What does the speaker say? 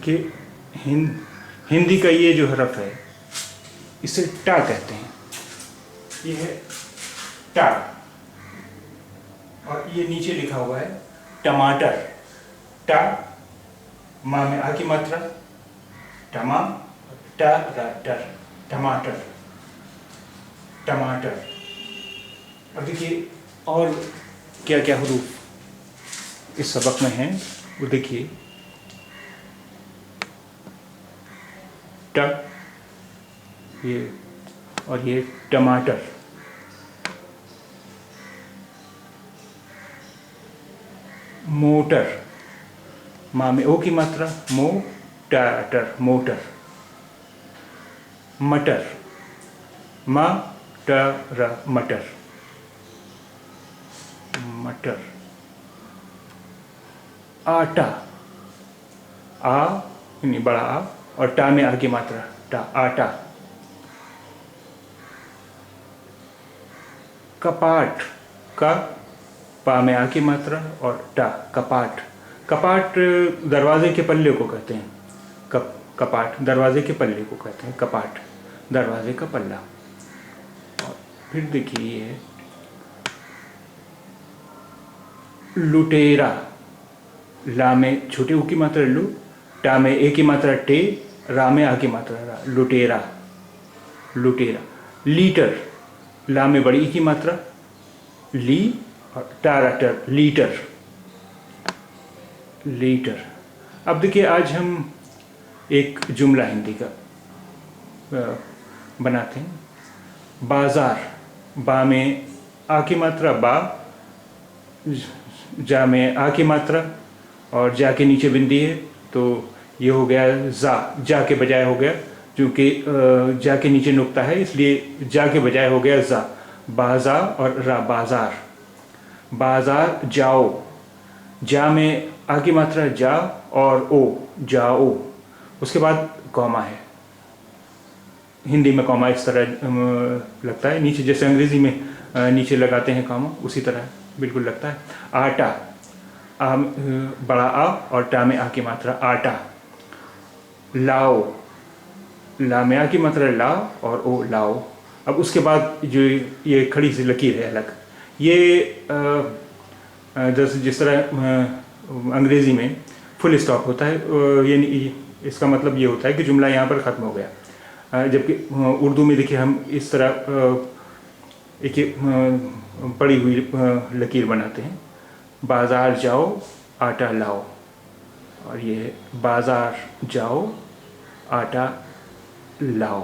देखिए हिंदी का ये जो हरफ है इसे टा कहते हैं। ये है टा, और ये नीचे लिखा हुआ है टमाटर। टा, माँ में आ की मात्रा, टमा, टा रा टर, टमाटर, टमाटर। अब देखिए और क्या क्या हुरूफ इस सबक में हैं, वो देखिए। ट, ये और ये टमाटर। मोटर, माँ में ओ की मात्रा, मो टर, मोटर। मटर, मा टर, मटर, मटर। आटा, आ यानी बड़ा आ और टा में आ की मात्रा, टा, आटा। कपाट, का, पा में आ की मात्रा और टा, कपाट। कपाट दरवाजे के पल्ले को कहते हैं। कपाट दरवाजे के पल्ले को कहते हैं, कपाट दरवाजे का पल्ला। और फिर देखिए ये लुटेरा, ला में छोटे ऊ की मात्रा लू, टा में ए की मात्रा टे, रा में आ की मात्रा रा, लुटेरा, लुटेरा। लीटर, ला में बड़ी ई की मात्रा ली और टारा टर, लीटर, लीटर। अब देखिए आज हम एक जुमला हिंदी का बनाते हैं। बाजार, बा में आ की मात्रा बा, जा में आ की मात्रा और जा के नीचे बिंदी है, तो ये हो गया जा के बजाय हो गया, क्योंकि जा के नीचे नुक्ता है इसलिए जा के बजाय हो गया जा। बाजार और रा, बाजार। बाजार जाओ, जा में आ की मात्रा जा और ओ, जाओ। उसके बाद कॉमा है, हिंदी में कॉमा इस तरह लगता है नीचे, जैसे अंग्रेजी में नीचे लगाते हैं कॉमा, उसी तरह बिल्कुल लगता है। आटा, आ बड़ा आ और टा में आ की मात्रा, आटा। लाओ, ला में आ की मात्रा ला और ओ, लाओ। अब उसके बाद जो ये खड़ी सी लकीर है अलग, ये जिस तरह अंग्रेज़ी में फुल स्टॉप होता है, यानी इसका मतलब ये होता है कि जुमला यहाँ पर ख़त्म हो गया। जबकि उर्दू में देखिए हम इस तरह एक पड़ी हुई लकीर बनाते हैं। बाज़ार जाओ, आटा लाओ, और ये बाज़ार जाओ, आटा लाओ।